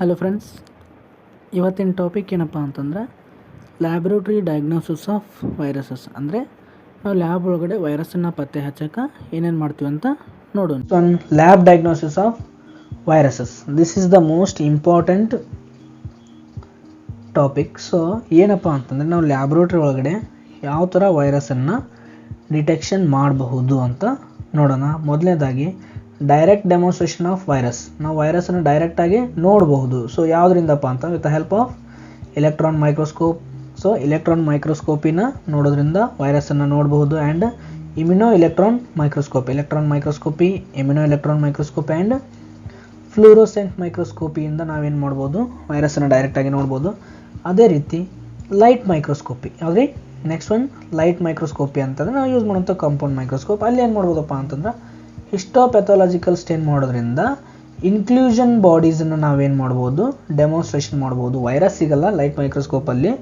Hello friends, ಇವತ್ತಿನ topic ಏನಪ್ಪ ಅಂತಂದ್ರೆ ಲ್ಯಾಬ್ರೋಟ್ರಿ ಡಯಾಗ್ನೋಸಿಸ್ ಆಫ್ ವೈರಸಸ್. ಅಂದರೆ ನಾವು ಲ್ಯಾಬ್ ಒಳಗಡೆ ವೈರಸ್ಸನ್ನು ಪತ್ತೆ ಹಚ್ಚೋಕೆ ಏನೇನು ಮಾಡ್ತೀವಿ ಅಂತ ನೋಡೋಣ. One lab diagnosis of viruses, this is the most important topic. So ಏನಪ್ಪ ಅಂತಂದರೆ ನಾವು ಲ್ಯಾಬ್ರೋಟ್ರಿ ಒಳಗಡೆ ಯಾವ ಥರ ವೈರಸನ್ನು ಡಿಟೆಕ್ಷನ್ ಮಾಡಬಹುದು ಅಂತ ನೋಡೋಣ. ಮೊದಲನೇದಾಗಿ ಡೈರೆಕ್ಟ್ ಡೆಮಾನ್ಸ್ಟ್ರೇಷನ್ ಆಫ್ ವೈರಸ್. ನಾವು ವೈರಸನ್ನು ಡೈರೆಕ್ಟಾಗಿ ನೋಡಬಹುದು. ಸೊ ಯಾವುದರಿಂದಪ್ಪ ಅಂತ with the help of electron microscope. So electron ಮೈಕ್ರೋಸ್ಕೋಪಿನ ನೋಡೋದ್ರಿಂದ ವೈರಸನ್ನು ನೋಡಬಹುದು. And immuno electron microscopy, immuno electron microscope and fluorescent ಮೈಕ್ರೋಸ್ಕೋಪಿಯಿಂದ ನಾವೇನು ಮಾಡ್ಬೋದು, ವೈರಸನ್ನು ಡೈರೆಕ್ಟಾಗಿ ನೋಡ್ಬೋದು. ಅದೇ ರೀತಿ ಲೈಟ್ ಮೈಕ್ರೋಸ್ಕೋಪಿ, ಯಾವುದ್ರಿ ನೆಕ್ಸ್ಟ್ ಒನ್ ಲೈಟ್ ಮೈಕ್ರೋಸ್ಕೋಪಿ ಅಂತಂದರೆ ನಾವು ಯೂಸ್ ಮಾಡುವಂಥ ಕಾಂಪೌಂಡ್ ಮೈಕ್ರೋಸ್ಕೋಪ್. ಅಲ್ಲಿ ಏನು ಮಾಡ್ಬೋದಪ್ಪ ಅಂತಂದ್ರೆ ಹಿಸ್ಟೋಪ್ಯಾಥಾಲಜಿಕಲ್ ಸ್ಟೇನ್ ಮಾಡೋದ್ರಿಂದ ಇನ್ಕ್ಲೂಷನ್ ಬಾಡೀಸನ್ನು ನಾವೇನು ಮಾಡ್ಬೋದು, ಡೆಮಾನ್ಸ್ಟ್ರೇಷನ್ ಮಾಡ್ಬೋದು. ವೈರಸ್ ಸಿಗಲ್ಲ ಲೈಟ್ ಮೈಕ್ರೋಸ್ಕೋಪಲ್ಲಿ,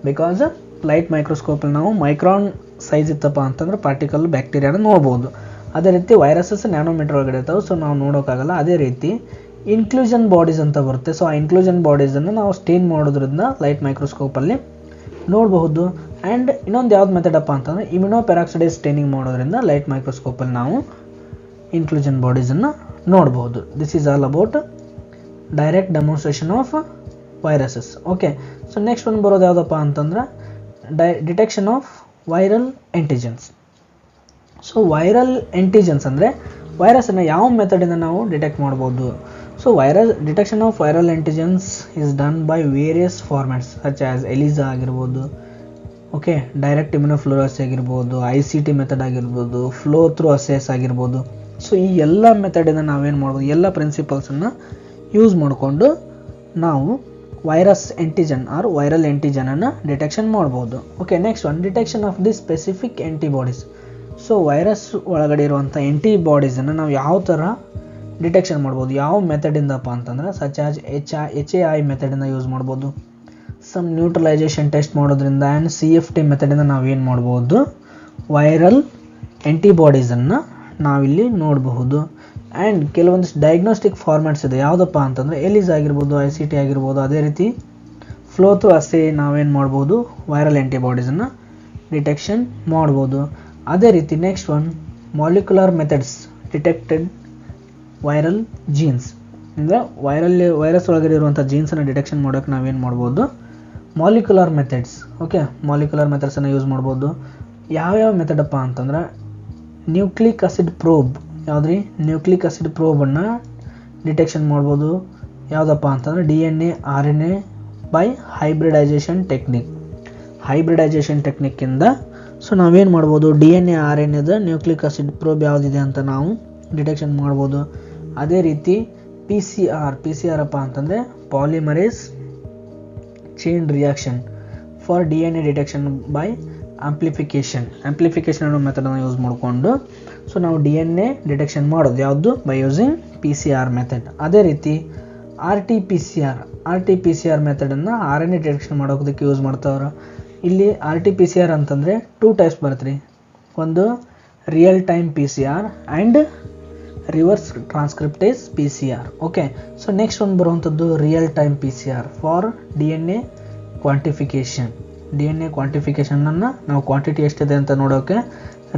ಬಿಕಾಸ್ ಲೈಟ್ ಮೈಕ್ರೋಸ್ಕೋಪಲ್ಲಿ ನಾವು ಮೈಕ್ರಾನ್ ಸೈಜ್ ಇತ್ತಪ್ಪ ಅಂತಂದ್ರೆ ಪಾರ್ಟಿಕಲ್ ಬ್ಯಾಕ್ಟೀರಿಯಾನ ನೋಡ್ಬೋದು. ಅದೇ ರೀತಿ ವೈರಸಸ್ ನ್ಯಾನೋಮೀಟರ್ ಒಳಗಡೆ ಇರ್ತಾವೆ, ಸೊ ನಾವು ನೋಡೋಕ್ಕಾಗಲ್ಲ. ಅದೇ ರೀತಿ ಇನ್ಕ್ಲೂಷನ್ ಬಾಡೀಸ್ ಅಂತ ಬರುತ್ತೆ. ಸೊ ಆ ಇನ್ಕ್ಲೂಷನ್ ಬಾಡೀಸನ್ನು ನಾವು ಸ್ಟೇನ್ ಮಾಡೋದ್ರಿಂದ ಲೈಟ್ ಮೈಕ್ರೋಸ್ಕೋಪಲ್ಲಿ ನೋಡಬಹುದು. ಆ್ಯಂಡ್ ಇನ್ನೊಂದು ಯಾವ್ದು ಮೆಥಡಪ್ಪ ಅಂತಂದರೆ ಇಮ್ಯುನೋ ಪೆರಾಕ್ಸೈಡೇಸ್ ಸ್ಟೇನಿಂಗ್ ಮಾಡೋದ್ರಿಂದ ಲೈಟ್ ಮೈಕ್ರೋಸ್ಕೋಪಲ್ಲಿ ನಾವು ಇನ್ಕ್ಲೂಷನ್ ಬಾಡೀಸನ್ನು ನೋಡ್ಬೋದು. This is all about direct demonstration of viruses. Okay, so next ಒಂದು ಬರೋದು ಯಾವುದಪ್ಪ ಅಂತಂದ್ರೆ detection of viral antigens. So viral antigens ಅಂದರೆ ವೈರಸನ್ನು ಯಾವ ಮೆಥಡಿಂದ ನಾವು ಡಿಟೆಕ್ಟ್ ಮಾಡ್ಬೋದು. So detection of viral antigens is done by various formats such as ELISA ಆಗಿರ್ಬೋದು, ಓಕೆ, ಡೈರೆಕ್ಟ್ ಇಮ್ಯುನೋಫ್ಲೋರೆನ್ಸಿ ಆಗಿರ್ಬೋದು, ICT ಮೆಥಡ್ ಆಗಿರ್ಬೋದು, ಫ್ಲೋ ಥ್ರೂ ಅಸೆಸ್ ಆಗಿರ್ಬೋದು. ಸೊ ಈ ಎಲ್ಲ ಮೆಥಡಿಂದ ನಾವೇನು ಮಾಡ್ಬೋದು, ಎಲ್ಲ ಪ್ರಿನ್ಸಿಪಲ್ಸನ್ನು ಯೂಸ್ ಮಾಡಿಕೊಂಡು ನಾವು ವೈರಸ್ ಆ್ಯಂಟಿಜನ್ ಆರ್ ವೈರಲ್ ಆ್ಯಂಟಿಜನನ್ನು ಡಿಟೆಕ್ಷನ್ ಮಾಡ್ಬೋದು. Okay, next one detection of the specific antibodies. So virus ಒಳಗಡೆ ಇರುವಂಥ ಆ್ಯಂಟಿಬಾಡೀಸನ್ನು ನಾವು ಯಾವ ಥರ ಡಿಟೆಕ್ಷನ್ ಮಾಡ್ಬೋದು, ಯಾವ ಮೆಥಡಿಂದಪ್ಪ ಅಂತಂದ್ರೆ ಸಚ್ ಆಸ್ HAI ಮೆಥಡಿಂದ ಯೂಸ್ ಮಾಡ್ಬೋದು. ಸಮ್ ನ್ಯೂಟ್ರಲೈಸೇಷನ್ ಟೆಸ್ಟ್ ಮಾಡೋದ್ರಿಂದ ಆ್ಯಂಡ್ CFT ಮೆಥಡಿಂದ ನಾವೇನು ಮಾಡ್ಬೋದು, ವೈರಲ್ ಆ್ಯಂಟಿಬಾಡೀಸನ್ನು ನಾವಿಲ್ಲಿ ನೋಡಬಹುದು. ಆ್ಯಂಡ್ ಕೆಲವೊಂದಿಷ್ಟು ಡಯಾಗ್ನೋಸ್ಟಿಕ್ ಫಾರ್ಮ್ಯಾಟ್ಸ್ ಇದೆ. ಯಾವುದಪ್ಪ ಅಂತಂದರೆ ಎಲಿಸಾ ಆಗಿರ್ಬೋದು, ICT ಆಗಿರ್ಬೋದು. ಅದೇ ರೀತಿ ಫ್ಲೋ ಥ್ರೂ ಅಸೆ ನಾವೇನು ಮಾಡ್ಬೋದು, ವೈರಲ್ ಆ್ಯಂಟಿಬಾಡೀಸನ್ನು ಡಿಟೆಕ್ಷನ್ ಮಾಡ್ಬೋದು. ಅದೇ ರೀತಿ next one molecular methods detected viral genes. ಅಂದರೆ ವೈರಸ್ ಒಳಗಡೆ ಇರುವಂಥ ಜೀನ್ಸನ್ನು ಡಿಟೆಕ್ಷನ್ ಮಾಡೋಕ್ಕೆ ನಾವೇನು ಮಾಡ್ಬೋದು, ಮಾಲಿಕ್ಯುಲರ್ ಮೆಥಡ್ಸ್. ಓಕೆ, ಮಾಲಿಕ್ಯುಲರ್ ಮೆಥಡ್ಸನ್ನು ಯೂಸ್ ಮಾಡ್ಬೋದು. ಯಾವ್ಯಾವ ಮೆಥಡಪ್ಪ ಅಂತಂದ್ರೆ ನ್ಯೂಕ್ಲಿಕ್ ಆಸಿಡ್ ಪ್ರೋಬ್, ಯಾವುದ್ರಿ ನ್ಯೂಕ್ಲಿಕ್ ಆಸಿಡ್ ಪ್ರೋಬನ್ನು ಡಿಟೆಕ್ಷನ್ ಮಾಡ್ಬೋದು. ಯಾವುದಪ್ಪ ಅಂತಂದರೆ DNA RNA ಬೈ ಹೈಬ್ರಿಡೈಜೇಷನ್ ಟೆಕ್ನಿಕ್ಕಿಂದ ಸೊ ನಾವೇನು ಮಾಡ್ಬೋದು, DNA RNAದ ನ್ಯೂಕ್ಲಿಕ್ ಆಸಿಡ್ ಪ್ರೋಬ್ ಯಾವುದಿದೆ ಅಂತ ನಾವು ಡಿಟೆಕ್ಷನ್ ಮಾಡ್ಬೋದು. ಅದೇ ರೀತಿ PCR ಅಪ್ಪ ಅಂತಂದರೆ polymerase chain reaction for DNA detection by amplification ಅನ್ನೋ ಮೆಥಡನ್ನು ಯೂಸ್ ಮಾಡಿಕೊಂಡು ಸೊ ನಾವು DNA ಡಿಟೆಕ್ಷನ್ ಮಾಡೋದು ಯಾವುದು, ಬೈ ಯೂಸಿಂಗ್ PCR ಮೆಥಡ್. ಅದೇ ರೀತಿ RT-PCR ಮೆಥಡನ್ನು RNA ಡಿಟೆಕ್ಷನ್ ಮಾಡೋದಕ್ಕೆ ಯೂಸ್ ಮಾಡ್ತಾವ್ರೆ. ಇಲ್ಲಿ RT-PCR ಅಂತಂದರೆ 2 ಟೈಪ್ಸ್ ಬರುತ್ತೆ ರೀ. ಒಂದು real time PCR and reverse transcriptase PCR. Okay, so next ಒಂದು ಬರುವಂಥದ್ದು real time PCR for DNA ಕ್ವಾಂಟಿಫಿಕೇಷನನ್ನು ನಾವು ಕ್ವಾಂಟಿಟಿ ಎಷ್ಟಿದೆ ಅಂತ ನೋಡೋಕ್ಕೆ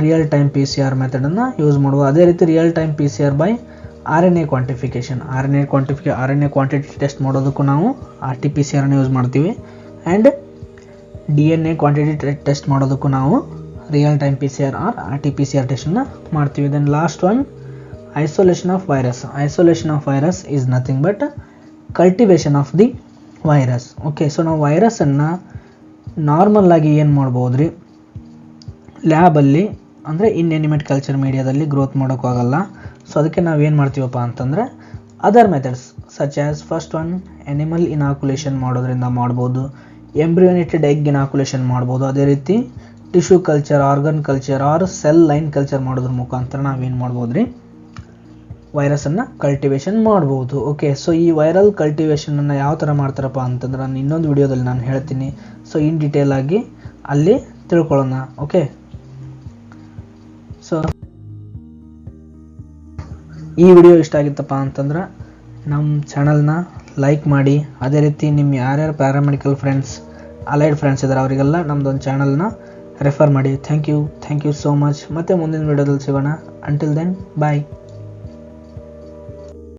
ರಿಯಲ್ ಟೈಮ್ PCR ಮೆಥಡನ್ನು ಯೂಸ್ ಮಾಡ್ಬೋದು. ಅದೇ ರೀತಿ real time PCR by RNA quantity test ಮಾಡೋದಕ್ಕೂ ನಾವು RT-PCRನ ಯೂಸ್ ಮಾಡ್ತೀವಿ. ಆ್ಯಂಡ್ DNA ಕ್ವಾಂಟಿಟಿ ಟೆಸ್ಟ್ ಮಾಡೋದಕ್ಕೂ ನಾವು real time PCR or RT-PCR ಟೆಸ್ಟನ್ನು ಮಾಡ್ತೀವಿ. Then last one isolation of virus is nothing but cultivation of the virus. Okay, so ನಾವು ವೈರಸನ್ನು ನಾರ್ಮಲ್ಲಾಗಿ ಏನು ಮಾಡ್ಬೋದು ರೀ, ಲ್ಯಾಬಲ್ಲಿ ಅಂದರೆ ಇನ್ಎನಿಮೇಟ್ ಕಲ್ಚರ್ ಮೀಡಿಯಾದಲ್ಲಿ ಗ್ರೋತ್ ಮಾಡೋಕ್ಕಾಗಲ್ಲ. ಸೊ ಅದಕ್ಕೆ ನಾವೇನು ಮಾಡ್ತೀವಪ್ಪ ಅಂತಂದರೆ other methods such as first one animal inoculation ಮಾಡೋದ್ರಿಂದ ಮಾಡ್ಬೋದು, ಎಂಬ್ರಿಯೋನೇಟೆಡ್ ಎಗ್ ಇನಾಕ್ಯುಲೇಷನ್ ಮಾಡ್ಬೋದು. ಅದೇ ರೀತಿ tissue culture, organ culture or cell line culture ಮಾಡೋದ್ರ ಮುಖಾಂತರ ನಾವೇನು ಮಾಡ್ಬೋದು ರೀ, ವೈರಸನ್ನು ಕಲ್ಟಿವೇಷನ್ ಮಾಡ್ಬೋದು. ಓಕೆ, ಸೊ ಈ ವೈರಲ್ ಕಲ್ಟಿವೇಷನನ್ನು ಯಾವ ಥರ ಮಾಡ್ತಾರಪ್ಪ ಅಂತಂದ್ರೆ ನಾನು ಇನ್ನೊಂದು ವಿಡಿಯೋದಲ್ಲಿ ನಾನು ಹೇಳ್ತೀನಿ. ಸೊ ಇನ್ ಡೀಟೇಲ್ ಆಗಿ ಅಲ್ಲಿ ತಿಳ್ಕೊಳ್ಳೋಣ. ಓಕೆ, ಸೊ ಈ ವಿಡಿಯೋ ಇಷ್ಟ ಆಗಿತ್ತಪ್ಪ ಅಂತಂದ್ರೆ ನಮ್ಮ ಚಾನಲ್ನ ಲೈಕ್ ಮಾಡಿ. ಅದೇ ರೀತಿ ನಿಮ್ಮ ಯಾರ್ಯಾರು ಪ್ಯಾರಾಮೆಡಿಕಲ್ ಫ್ರೆಂಡ್ಸ್, ಅಲೈಡ್ ಫ್ರೆಂಡ್ಸ್ ಇದ್ದಾರೆ ಅವರಿಗೆಲ್ಲ ನಮ್ಮದೊಂದು ಚಾನಲ್ನ ರೆಫರ್ ಮಾಡಿ. Thank you so much. ಮತ್ತೆ ಮುಂದಿನ ವಿಡಿಯೋದಲ್ಲಿ ಸಿಗೋಣ. ಅಂಟಿಲ್ ದೆನ್ ಬಾಯ್.